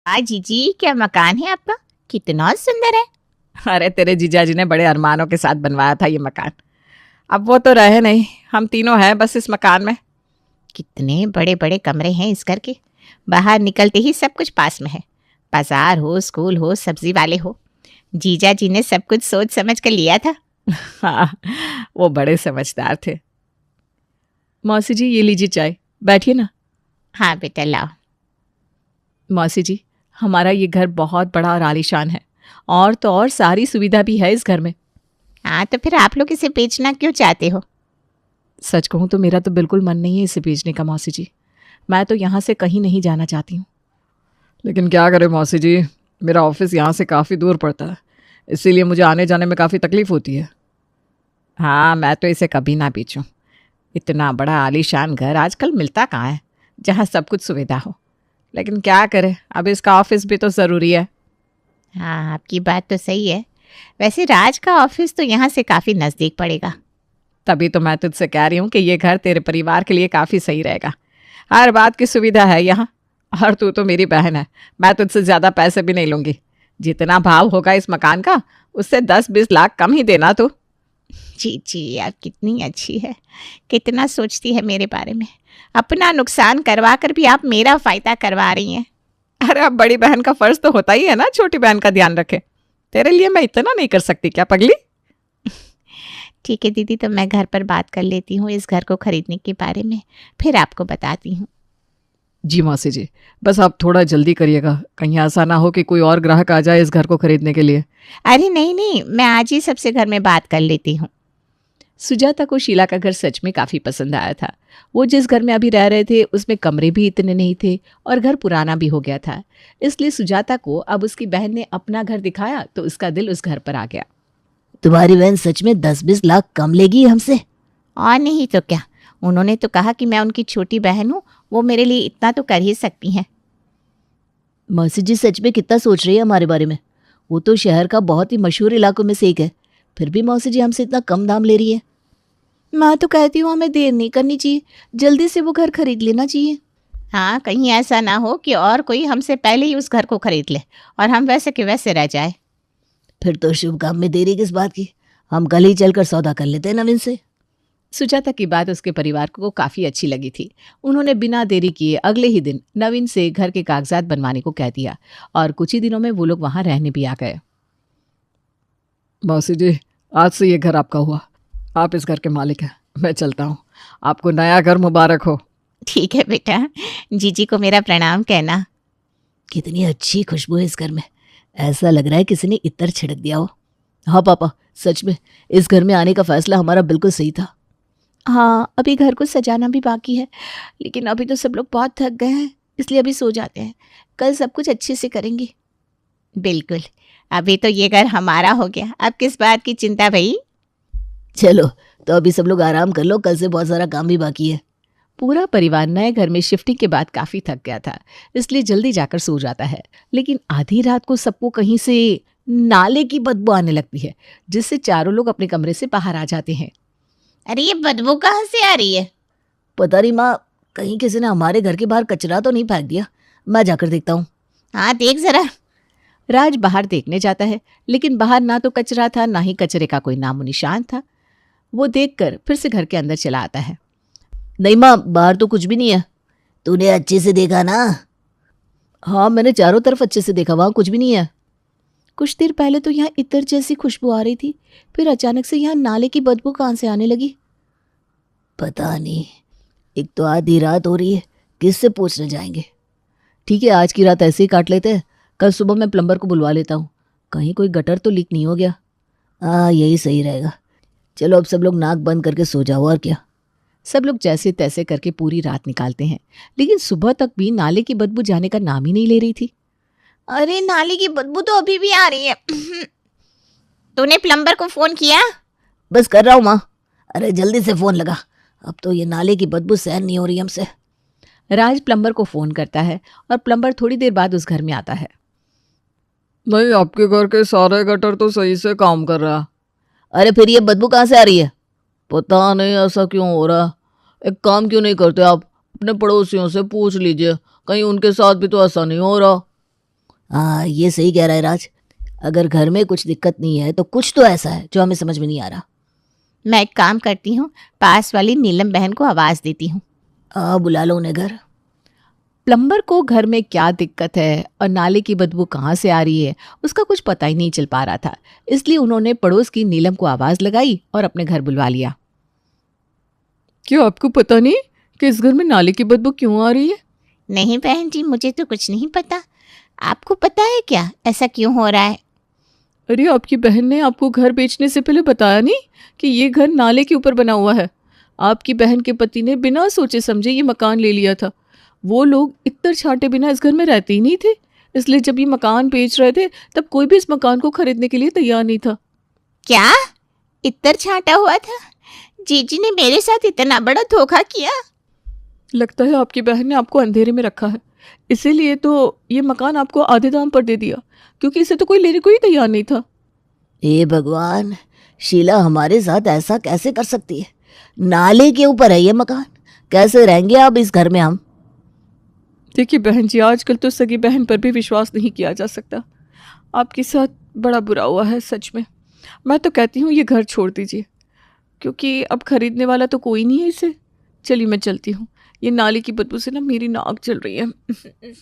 जीजी, क्या मकान है आपका? कितना सुंदर है। अरे तेरे जीजा जी ने बड़े अरमानों के साथ बनवाया था ये मकान। अब वो तो रहे नहीं, हम तीनों हैं बस इस मकान में। कितने बड़े बड़े कमरे हैं इस घर के। बाहर निकलते ही सब कुछ पास में है। बाजार हो, स्कूल हो, सब्जी वाले हो। जीजा जी ने सब कुछ सोच समझ कर लिया था। हाँ, वो बड़े समझदार थे। मौसी जी, ये लीजिए चाय, बैठिए ना। हाँ बेटा, लाओ। मौसी जी, हमारा ये घर बहुत बड़ा और आलीशान है, और तो और सारी सुविधा भी है इस घर में। हाँ, तो फिर आप लोग इसे बेचना क्यों चाहते हो? सच कहूँ तो मेरा तो बिल्कुल मन नहीं है इसे बेचने का मौसी जी। मैं तो यहाँ से कहीं नहीं जाना चाहती हूँ। लेकिन क्या करें मौसी जी, मेरा ऑफिस यहाँ से काफ़ी दूर पड़ता है, इसीलिए मुझे आने जाने में काफ़ी तकलीफ होती है। हाँ, मैं तो इसे कभी ना बेचूं। इतना बड़ा आलीशान घर आजकल मिलता कहाँ है जहाँ सब कुछ सुविधा हो। लेकिन क्या करें, अब इसका ऑफिस भी तो ज़रूरी है। हाँ, आपकी बात तो सही है। वैसे राज का ऑफिस तो यहाँ से काफ़ी नज़दीक पड़ेगा। तभी तो मैं तुझसे कह रही हूँ कि ये घर तेरे परिवार के लिए काफ़ी सही रहेगा। हर बात की सुविधा है यहाँ। और तू तो मेरी बहन है, मैं तुझसे ज़्यादा पैसे भी नहीं लूँगी। जितना भाव होगा इस मकान का, उससे 10-20 लाख कम ही देना तू। जी जी, आप कितनी अच्छी है, कितना सोचती है मेरे बारे में। अपना नुकसान करवा कर भी आप मेरा फ़ायदा करवा रही हैं। अरे अब बड़ी बहन का फर्ज तो होता ही है ना, छोटी बहन का ध्यान रखे। तेरे लिए मैं इतना नहीं कर सकती क्या पगली? ठीक है दीदी, तो मैं घर पर बात कर लेती हूँ इस घर को खरीदने के बारे में, फिर आपको बताती हूँ। जी मौसी जी, बस आप थोड़ा जल्दी करिएगा, कहीं ऐसा ना हो कि कोई और ग्राहक आ जाए इस घर को खरीदने के लिए। अरे नहीं नहीं, मैं आज ही सबसे घर में बात कर लेती हूँ। सुजाता को शीला का घर सच में काफ़ी पसंद आया था। वो जिस घर में अभी रह रहे थे उसमें कमरे भी इतने नहीं थे और घर पुराना भी हो गया था। इसलिए सुजाता को अब उसकी बहन ने अपना घर दिखाया तो उसका दिल उस घर पर आ गया। तुम्हारी बहन सच में 10-20 लाख कम लेगी हमसे? और नहीं तो क्या, उन्होंने तो कहा कि मैं उनकी छोटी बहन हूँ, वो मेरे लिए इतना तो कर ही सकती हैं। मौसी जी सच में कितना सोच रही है हमारे बारे में। वो तो शहर का बहुत ही मशहूर इलाकों में से एक है, फिर भी मौसी जी हमसे इतना कम दाम ले रही है। मैं तो कहती हूँ हमें देर नहीं करनी चाहिए, जल्दी से वो घर खरीद लेना चाहिए। हाँ, कहीं ऐसा ना हो कि और कोई हमसे पहले ही उस घर को खरीद ले और हम वैसे के वैसे रह जाए। फिर तो शुभ काम में देरी किस बात की, हम कल ही चलकर सौदा कर लेते हैं नवीन से। सुजाता की बात उसके परिवार को काफ़ी अच्छी लगी थी। उन्होंने बिना देरी किए अगले ही दिन नवीन से घर के कागजात बनवाने को कह दिया और कुछ ही दिनों में वो लोग वहाँ रहने भी आ गए। मौसी जी, आज से ये घर आपका हुआ, आप इस घर के मालिक हैं। मैं चलता हूँ, आपको नया घर मुबारक हो। ठीक है बेटा, जीजी को मेरा प्रणाम कहना। कितनी अच्छी खुशबू है इस घर में, ऐसा लग रहा है किसी ने इत्र छिड़क दिया हो। हाँ पापा, सच में इस घर में आने का फैसला हमारा बिल्कुल सही था। हाँ, अभी घर को सजाना भी बाकी है, लेकिन अभी तो सब लोग बहुत थक गए हैं, इसलिए अभी सो जाते हैं। कल सब कुछ अच्छे से करेंगे। बिल्कुल, अभी तो ये घर हमारा हो गया, अब किस बात की चिंता भई। चलो तो अभी सब लोग आराम कर लो, कल से बहुत सारा काम भी बाकी है। पूरा परिवार नए घर में शिफ्टिंग के बाद काफ़ी थक गया था, इसलिए जल्दी जाकर सो जाता है। लेकिन आधी रात को सबको कहीं से नाले की बदबू आने लगती है, जिससे चारों लोग अपने कमरे से बाहर आ जाते हैं। अरे ये बदबू कहाँ से आ रही है? पता नहीं माँ, कहीं किसी ने हमारे घर के बाहर कचरा तो नहीं फेंक दिया, मैं जाकर देखता हूँ। हाँ देख जरा। राज बाहर देखने जाता है, लेकिन बाहर ना तो कचरा था, ना ही कचरे का कोई नामो निशान था। वो देखकर फिर से घर के अंदर चला आता है। नहीं माँ, बाहर तो कुछ भी नहीं है। तूने अच्छे से देखा ना? हाँ, मैंने चारों तरफ अच्छे से देखा, वहाँ कुछ भी नहीं है। कुछ देर पहले तो यहाँ इत्र जैसी खुशबू आ रही थी, फिर अचानक से यहाँ नाले की बदबू कहाँ से आने लगी? पता नहीं, एक तो आधी रात हो रही है, किससे पूछने जाएंगे। ठीक है, आज की रात ऐसे ही काट लेते हैं, कल सुबह मैं प्लम्बर को बुलवा लेता हूँ, कहीं कोई गटर तो लीक नहीं हो गया। हाँ, यही सही रहेगा। चलो अब सब लोग नाक बंद करके सो जाओ, और क्या। सब लोग जैसे तैसे करके पूरी रात निकालते हैं, लेकिन सुबह तक भी नाले की बदबू जाने का नाम ही नहीं ले रही थी। अरे नाली की बदबू तो अभी भी आ रही है। तूने प्लम्बर को फोन किया? बस कर रहा हूँ माँ। अरे जल्दी से फोन लगा, अब तो ये नाले की बदबू सहन नहीं हो रही हमसे। राज प्लम्बर को फोन करता है और प्लम्बर थोड़ी देर बाद उस घर में आता है। नहीं, आपके घर के सारे गटर तो सही से काम कर रहा। अरे फिर ये बदबू कहाँ से आ रही है? पता नहीं ऐसा क्यों हो रहा। एक काम क्यों नहीं करते आप, अपने पड़ोसियों से पूछ लीजिए, कहीं उनके साथ भी तो ऐसा नहीं हो रहा। हाँ, ये सही कह रहा है राज। अगर घर में कुछ दिक्कत नहीं है तो कुछ तो ऐसा है जो हमें समझ में नहीं आ रहा। मैं एक काम करती हूँ, पास वाली नीलम बहन को आवाज़ देती हूँ। बुला लो उन्हें घर। प्लम्बर को घर में क्या दिक्कत है और नाले की बदबू कहाँ से आ रही है उसका कुछ पता ही नहीं चल पा रहा था, इसलिए उन्होंने पड़ोस की नीलम को आवाज़ लगाई और अपने घर बुलवा लिया। क्या आपको पता नहीं कि इस घर में नाले की बदबू क्यों आ रही है? नहीं बहन जी, मुझे तो कुछ नहीं पता। आपको पता है क्या ऐसा क्यों हो रहा है? अरे आपकी बहन ने आपको घर बेचने से पहले बताया नहीं कि ये घर नाले के ऊपर बना हुआ है? आपकी बहन के पति ने बिना सोचे समझे ये मकान ले लिया था। वो लोग इत्र छांटे बिना इस घर में रहते ही नहीं थे, इसलिए जब ये मकान बेच रहे थे तब कोई भी इस मकान को खरीदने के लिए तैयार नहीं था। क्या इत्र छांटा हुआ था? जीजी ने मेरे साथ इतना बड़ा धोखा किया? लगता है आपकी बहन ने आपको अंधेरे में रखा है, इसीलिए तो ये मकान आपको आधे दाम पर दे दिया, क्योंकि इसे तो कोई लेने को ही तैयार नहीं था। हे भगवान, शीला हमारे साथ ऐसा कैसे कर सकती है? नाले के ऊपर है ये मकान, कैसे रहेंगे अब इस घर में हम? देखिए बहन जी, आजकल तो सगी बहन पर भी विश्वास नहीं किया जा सकता। आपके साथ बड़ा बुरा हुआ है सच में। मैं तो कहती हूँ ये घर छोड़ दीजिए, क्योंकि अब खरीदने वाला तो कोई नहीं है इसे। चलिए मैं चलती हूँ, ये नाले की बदबू से ना मेरी नाक चल रही है।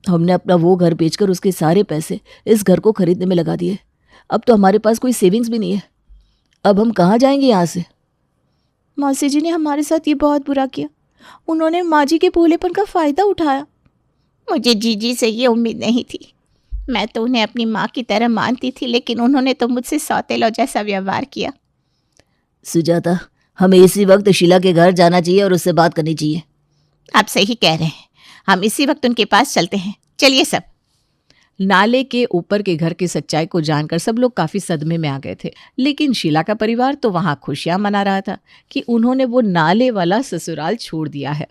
हमने अपना वो घर बेचकर उसके सारे पैसे इस घर को खरीदने में लगा दिए। अब तो हमारे पास कोई सेविंग्स भी नहीं है। अब हम कहाँ जाएंगे यहाँ से? मौसी जी ने हमारे साथ ये बहुत बुरा किया। उन्होंने माँ जी के भोलेपन का फ़ायदा उठाया। मुझे जीजी से ये उम्मीद नहीं थी। मैं तो उन्हें अपनी माँ की तरह मानती थी, लेकिन उन्होंने तो मुझसे सौतेलों जैसा व्यवहार किया। सुजाता, हमें इसी वक्त शीला के घर जाना चाहिए और उससे बात करनी चाहिए। आप सही कह रहे हैं, हम इसी वक्त उनके पास चलते हैं। चलिए सब। नाले के ऊपर के घर की सच्चाई को जानकर सब लोग काफी सदमे में आ गए थे, लेकिन शीला का परिवार तो वहां खुशियां मना रहा था कि उन्होंने वो नाले वाला ससुराल छोड़ दिया है।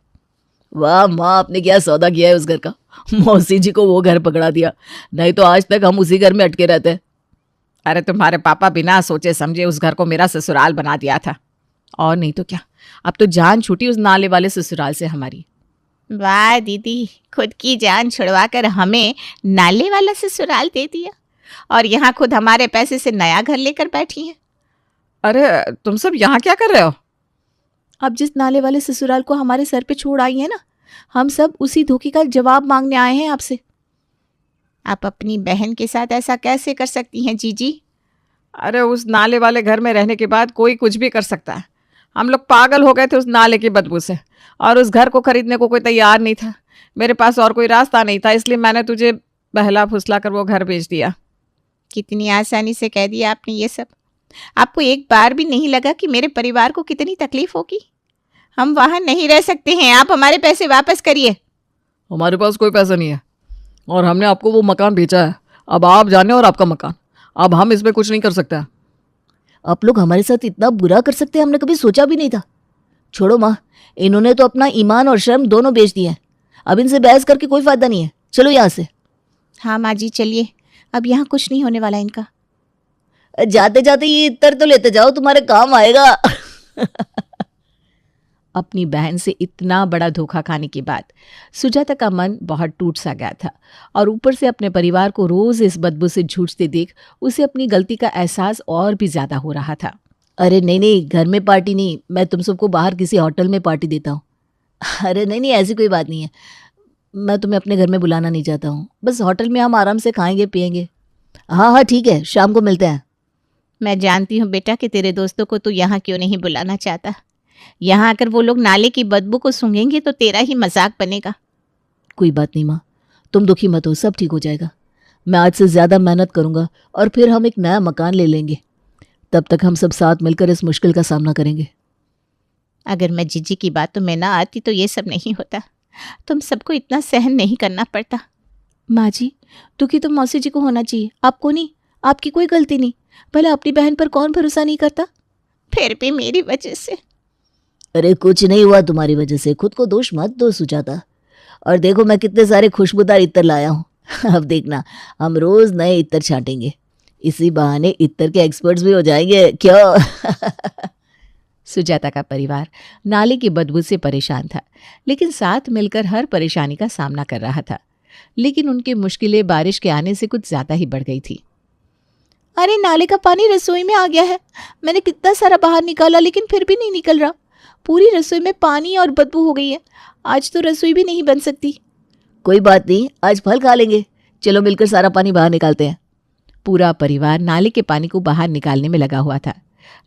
वाह माँ, आपने क्या सौदा किया है उस घर का। मौसी जी को वो घर पकड़ा दिया, नहीं तो आज तक हम उसी घर में अटके रहते। अरे तुम्हारे पापा बिना सोचे समझे उस घर को मेरा ससुराल बना दिया था, और नहीं तो क्या, अब तो जान छूटी उस नाले वाले ससुराल से हमारी। वाह दीदी, खुद की जान छुड़वाकर हमें नाले वाला ससुराल दे दिया, और यहाँ खुद हमारे पैसे से नया घर लेकर बैठी हैं। अरे तुम सब यहाँ क्या कर रहे हो? अब जिस नाले वाले ससुराल को हमारे सर पे छोड़ आई है ना, हम सब उसी धोखे का जवाब मांगने आए हैं आपसे। आप अपनी बहन के साथ ऐसा कैसे कर सकती हैं जीजी? अरे उस नाले वाले घर में रहने के बाद कोई कुछ भी कर सकता है। हम लोग पागल हो गए थे उस नाले की बदबू से, और उस घर को खरीदने को कोई तैयार नहीं था। मेरे पास और कोई रास्ता नहीं था, इसलिए मैंने तुझे बहला फुसला कर वो घर बेच दिया। कितनी आसानी से कह दिया आपने ये सब। आपको एक बार भी नहीं लगा कि मेरे परिवार को कितनी तकलीफ होगी? हम वहां नहीं रह सकते हैं, आप हमारे पैसे वापस करिए। हमारे पास कोई पैसा नहीं है, और हमने आपको वो मकान बेचा है। अब आप जाने और आपका मकान, अब हम इसमें कुछ नहीं कर सकते। आप लोग हमारे साथ इतना बुरा कर सकते हैं, हमने कभी सोचा भी नहीं था। छोड़ो माँ, इन्होंने तो अपना ईमान और शर्म दोनों बेच दिए हैं। अब इनसे बहस करके कोई फायदा नहीं है, चलो यहाँ से। हाँ माँ जी चलिए, अब यहाँ कुछ नहीं होने वाला इनका। जाते जाते ये इत्र तो लेते जाओ, तुम्हारे काम आएगा। अपनी बहन से इतना बड़ा धोखा खाने के बाद सुजाता का मन बहुत टूट सा गया था, और ऊपर से अपने परिवार को रोज इस बदबू से जूझते देख उसे अपनी गलती का एहसास और भी ज्यादा हो रहा था। अरे नहीं नहीं, घर में पार्टी नहीं, मैं तुम सबको बाहर किसी होटल में पार्टी देता हूँ। अरे नहीं नहीं, ऐसी कोई बात नहीं है। मैं तुम्हें अपने घर में बुलाना नहीं चाहता हूँ, बस होटल में हम आराम से खाएंगे पिएंगे। हाँ हाँ ठीक है, शाम को मिलते हैं। मैं जानती हूँ बेटा कि तेरे दोस्तों को तू यहाँ क्यों नहीं बुलाना चाहता। यहाँ आकर वो लोग नाले की बदबू को सूंघेंगे तो तेरा ही मजाक बनेगा। कोई बात नहीं माँ, तुम दुखी मत हो, सब ठीक हो जाएगा। मैं आज से ज़्यादा मेहनत करूँगा और फिर हम एक नया मकान ले लेंगे। तब तक हम सब साथ मिलकर इस मुश्किल का सामना करेंगे। अगर मैं जीजी की बातों में ना आती तो ये सब नहीं होता। तुम सबको इतना सहन नहीं करना पड़ता। माँ जी, दुखी तो मौसी जी को होना चाहिए, आपको नहीं। आपकी कोई गलती नहीं, भला अपनी बहन पर कौन भरोसा नहीं करता? फिर भी मेरी वजह से। अरे कुछ नहीं हुआ तुम्हारी वजह से, खुद को दोष मत दो सुजाता। और देखो मैं कितने सारे खुशबूदार इत्र लाया हूँ। अब देखना, हम रोज नए इत्र छांटेंगे, इसी बहाने इत्र के एक्सपर्ट्स भी हो जाएंगे, क्यों? सुजाता का परिवार नाले की बदबू से परेशान था, लेकिन साथ मिलकर हर परेशानी का सामना कर रहा था। लेकिन उनकी मुश्किलें बारिश के आने से कुछ ज़्यादा ही बढ़ गई थी। अरे नाले का पानी रसोई में आ गया है। मैंने कितना सारा बाहर निकाला लेकिन फिर भी नहीं निकल रहा। पूरी रसोई में पानी और बदबू हो गई है। आज तो रसोई भी नहीं बन सकती। कोई बात नहीं, आज फल खा लेंगे। चलो मिलकर सारा पानी बाहर निकालते हैं। पूरा परिवार नाले के पानी को बाहर निकालने में लगा हुआ था।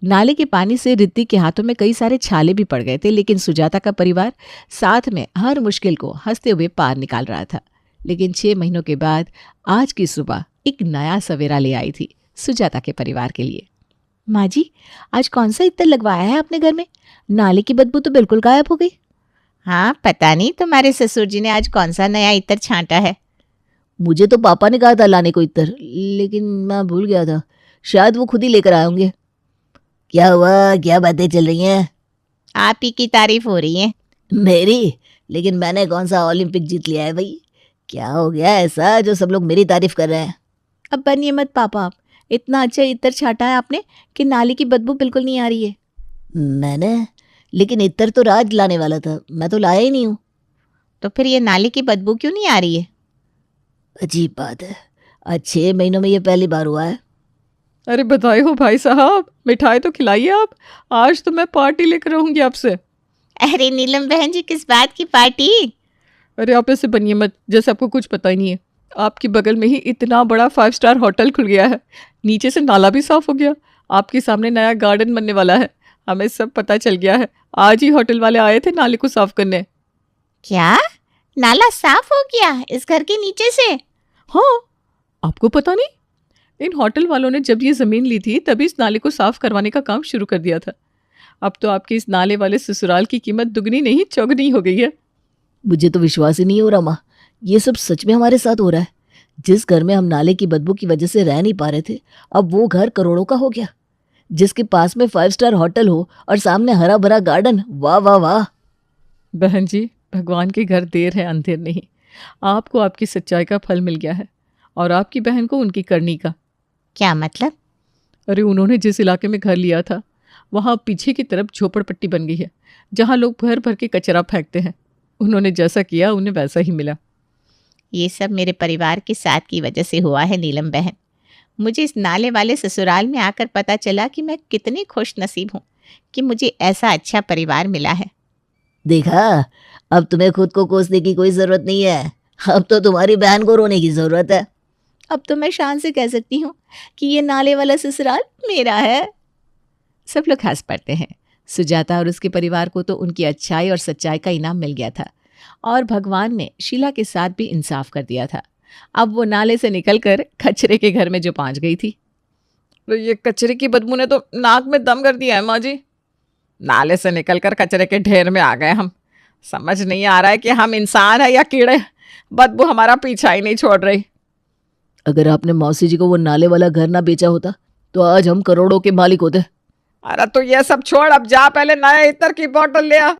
नाले के पानी से रिद्धि के हाथों में कई सारे छाले भी पड़ गए थे, लेकिन सुजाता का परिवार साथ में हर मुश्किल को हंसते हुए पार निकाल रहा था। लेकिन 6 महीनों के बाद आज की सुबह एक नया सवेरा ले आई थी सुजाता के परिवार के लिए। माँ जी, आज कौन सा इत्र लगवाया है आपने घर में? नाले की बदबू तो बिल्कुल गायब हो गई। हाँ, पता नहीं तुम्हारे ससुर जी ने आज कौन सा नया इत्र छांटा है। मुझे तो पापा ने कहा था लाने को इत्र, लेकिन मैं भूल गया था। शायद वो खुद ही लेकर आए होंगे। क्या हुआ, क्या बातें चल रही हैं? आप ही की तारीफ हो रही है। मेरी? लेकिन मैंने कौन सा ओलंपिक जीत लिया है भाई? क्या हो गया ऐसा जो सब लोग मेरी तारीफ कर रहे हैं? अब बनिए मत पापा, आप इतना अच्छा इत्र छाटा है आपने कि नाले की बदबू बिल्कुल नहीं आ रही है। मैंने? लेकिन इत्र तो राज लाने वाला था, मैं तो लाया ही नहीं हूँ। तो फिर ये नाले की बदबू क्यों नहीं आ रही है? अजीब बात है, आज 6 महीनों में ये पहली बार हुआ है। अरे बधाई हो भाई साहब, मिठाई तो खिलाइए आप। आज तो मैं पार्टी लेकर रहूंगी आपसे। अरे नीलम बहन जी, किस बात की पार्टी? अरे आप ऐसे बनिए मत जैसे आपको कुछ पता ही नहीं है। आपके बगल में ही इतना बड़ा 5 स्टार होटल खुल गया है। नीचे से नाला भी साफ हो गया। आपके सामने नया गार्डन बनने वाला है। हमें सब पता चल गया है। आज ही होटल वाले आए थे नाले को साफ करने। क्या? नाला साफ हो गया इस घर के नीचे से? हाँ, आपको पता नहीं? इन होटल वालों ने जब ये ज़मीन ली थी तभी इस नाले को साफ करवाने का काम शुरू कर दिया था। अब तो आपके इस नाले वाले ससुराल की कीमत दुगनी नहीं चौगनी हो गई है। मुझे तो विश्वास ही नहीं हो रहा माँ, ये सब सच में हमारे साथ हो रहा है। जिस घर में हम नाले की बदबू की वजह से रह नहीं पा रहे थे, अब वो घर करोड़ों का हो गया। जिसके पास में 5 स्टार होटल हो और सामने हरा भरा गार्डन, वाह वाह वाह। बहन जी, भगवान के घर देर है अंधेर नहीं। आपको आपकी सच्चाई का फल मिल गया है और आपकी बहन को उनकी करनी का। क्या मतलब? अरे उन्होंने जिस इलाके में घर लिया था वहाँ पीछे की तरफ झोपड़पट्टी बन गई है, जहाँ लोग भर भर के कचरा फेंकते हैं। उन्होंने जैसा किया उन्हें वैसा ही मिला। ये सब मेरे परिवार के साथ की वजह से हुआ है नीलम बहन। मुझे इस नाले वाले ससुराल में आकर पता चला कि मैं कितनी खुश नसीब हूँ कि मुझे ऐसा अच्छा परिवार मिला है। देखा, अब तुम्हें खुद को कोसने की कोई जरूरत नहीं है। अब तो तुम्हारी बहन को रोने की जरूरत है। अब तो मैं शान से कह सकती हूँ कि ये नाले वाला ससुराल मेरा है। सब लोग हंस पड़ते हैं। सुजाता और उसके परिवार को तो उनकी अच्छाई और सच्चाई का इनाम मिल गया था और भगवान ने शीला के साथ भी इंसाफ कर दिया था। अब वो नाले से निकलकर कचरे के घर में जो पहुंच गई थी। तो ये कचरे की बदबू ने तो नाक में दम कर दिया है माँ जी। नाले से निकलकर कचरे के ढेर में आ गए हम। समझ नहीं आ रहा है कि हम इंसान है या कीड़े। बदबू हमारा पीछा ही नहीं छोड़ रही। अगर आपने मौसी जी को वो नाले वाला घर ना बेचा होता तो आज हम करोड़ों के मालिक होते। अरे तो ये सब छोड़, अब जा पहले नए इत्र की बोतल ले आ।